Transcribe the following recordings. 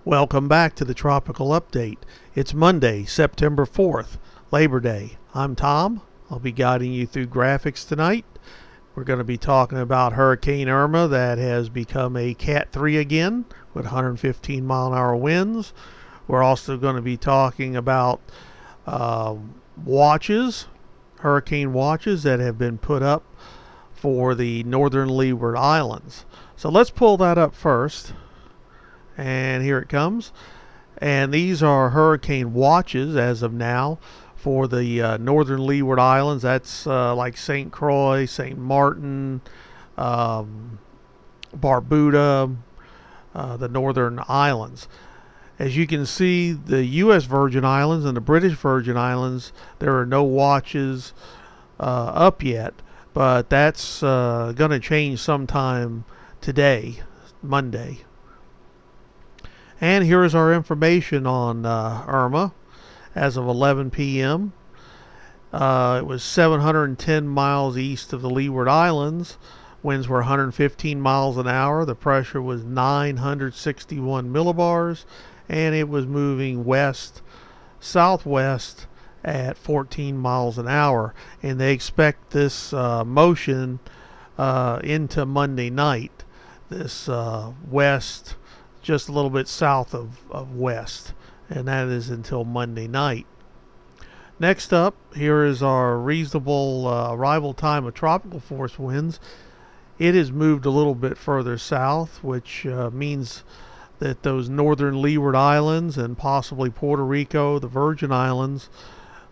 Welcome back to the Tropical Update. It's Monday, September 4th, Labor Day. I'm Tom. I'll be guiding you through graphics tonight. We're going to be talking about Hurricane Irma that has become a Cat 3 again with 115 mile an hour winds. We're also going to be talking about watches, hurricane watches that have been put up for the northern Leeward Islands. So let's pull that up first. And here it comes. And these are hurricane watches as of now for the northern Leeward Islands. That's like St. Croix, St. Martin, Barbuda, the northern islands. As you can see, the U.S. Virgin Islands and the British Virgin Islands, there are no watches up yet, but that's going to change sometime today, Monday. And here is our information on Irma as of 11 p.m. It was 710 miles east of the Leeward Islands. Winds were 115 miles an hour. The pressure was 961 millibars. And it was moving west-southwest at 14 miles an hour. And they expect this motion into Monday night. This west, just a little bit south of west, and that is until Monday night. Next up, here is our reasonable arrival time of tropical force winds. It has moved a little bit further south, which means that those northern Leeward Islands and possibly Puerto Rico, the Virgin Islands,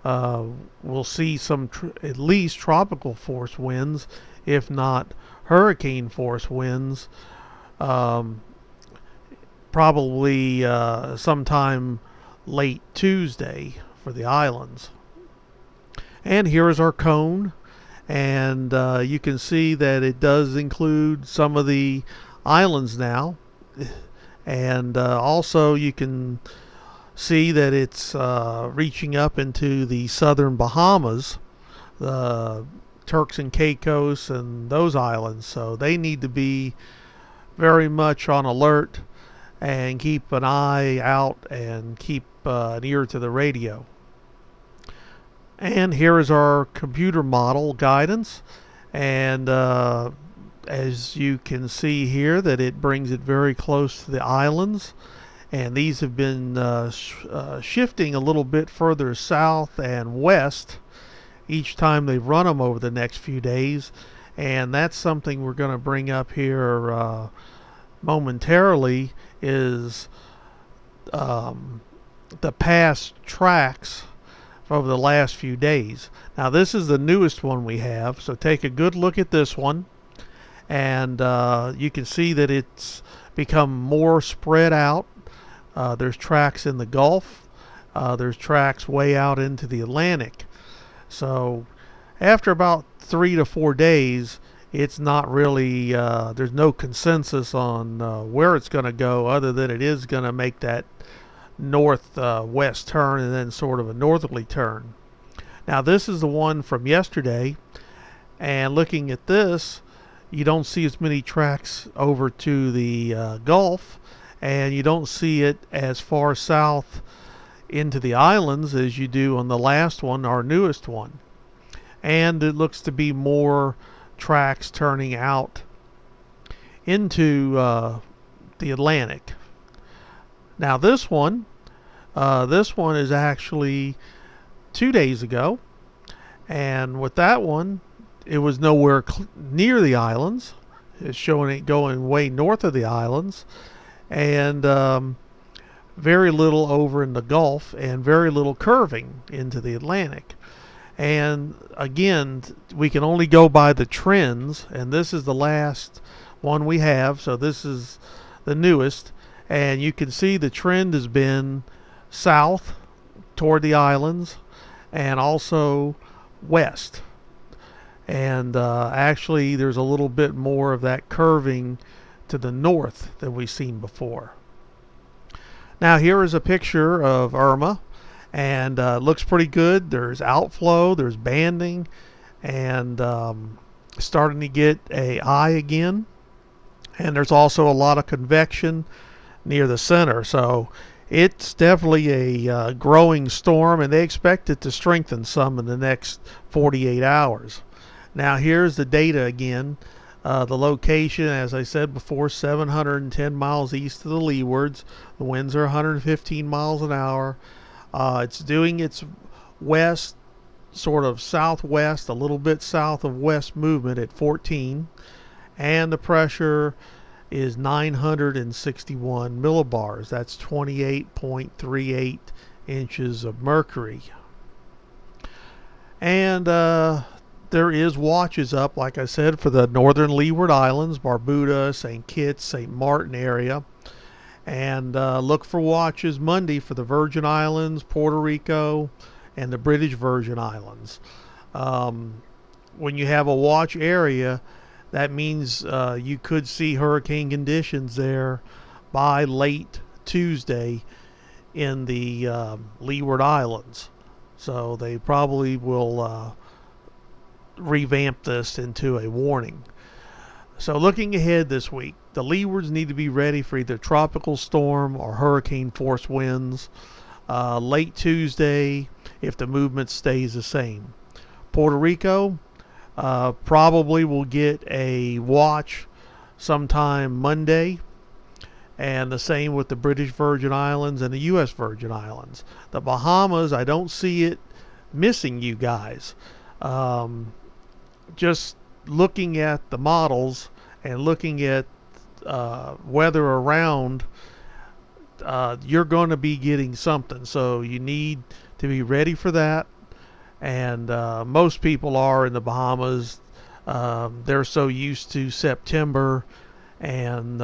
will see some at least tropical force winds, if not hurricane force winds, probably sometime late Tuesday for the islands. And here is our cone, and you can see that it does include some of the islands now, and also you can see that it's reaching up into the southern Bahamas, the Turks and Caicos and those islands, so they need to be very much on alert and keep an eye out and keep an ear to the radio. And here is our computer model guidance, and as you can see here that it brings it very close to the islands, and these have been shifting a little bit further south and west each time they run them over the next few days, and that's something we're going to bring up here momentarily, is the past tracks over the last few days. Now this is the newest one we have, so take a good look at this one, and you can see that it's become more spread out. There's tracks in the Gulf, there's tracks way out into the Atlantic. So after about 3 to 4 days, it's not really, there's no consensus on where it's going to go, other than it is going to make that north-west turn and then sort of a northerly turn. Now this is the one from yesterday, and looking at this, you don't see as many tracks over to the Gulf, and you don't see it as far south into the islands as you do on the last one, our newest one. And it looks to be more tracks turning out into the Atlantic. Now this one is actually 2 days ago, and with that one, it was nowhere near the islands. It's showing it going way north of the islands, and very little over in the Gulf, and very little curving into the Atlantic. And again, we can only go by the trends, and this is the last one we have, so this is the newest, and you can see the trend has been south toward the islands and also west, and actually there's a little bit more of that curving to the north than we've seen before. Now here is a picture of Irma, and looks pretty good. There's outflow, there's banding, and starting to get a eye again, and there's also a lot of convection near the center. So it's definitely a growing storm, and they expect it to strengthen some in the next 48 hours. Now here's the data again. The location, as I said before, 710 miles east of the Leewards. The winds are 115 miles an hour. It's doing its west, sort of southwest, a little bit south of west movement at 14. And the pressure is 961 millibars. That's 28.38 inches of mercury. And there is watches up, like I said, for the northern Leeward Islands, Barbuda, St. Kitts, St. Martin area. And look for watches Monday for the Virgin Islands, Puerto Rico, and the British Virgin Islands. When you have a watch area, that means you could see hurricane conditions there by late Tuesday in the Leeward Islands. So they probably will revamp this into a warning. So looking ahead this week, the Leewards need to be ready for either tropical storm or hurricane force winds late Tuesday if the movement stays the same. Puerto Rico probably will get a watch sometime Monday, and the same with the British Virgin Islands and the U.S. Virgin Islands. The Bahamas, I don't see it missing you guys. Just looking at the models and looking at weather around, you're going to be getting something. So you need to be ready for that. And most people are in the Bahamas. They're so used to September and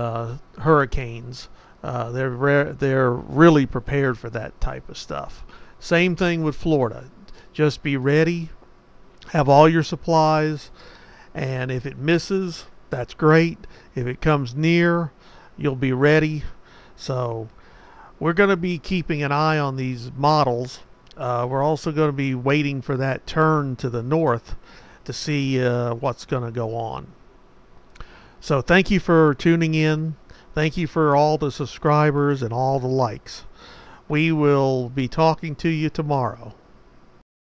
hurricanes. They're really prepared for that type of stuff. Same thing with Florida. Just be ready. Have all your supplies. And if it misses, that's great. If it comes near, you'll be ready. So we're going to be keeping an eye on these models. We're also going to be waiting for that turn to the north to see what's going to go on. So thank you for tuning in. Thank you for all the subscribers and all the likes. We will be talking to you tomorrow.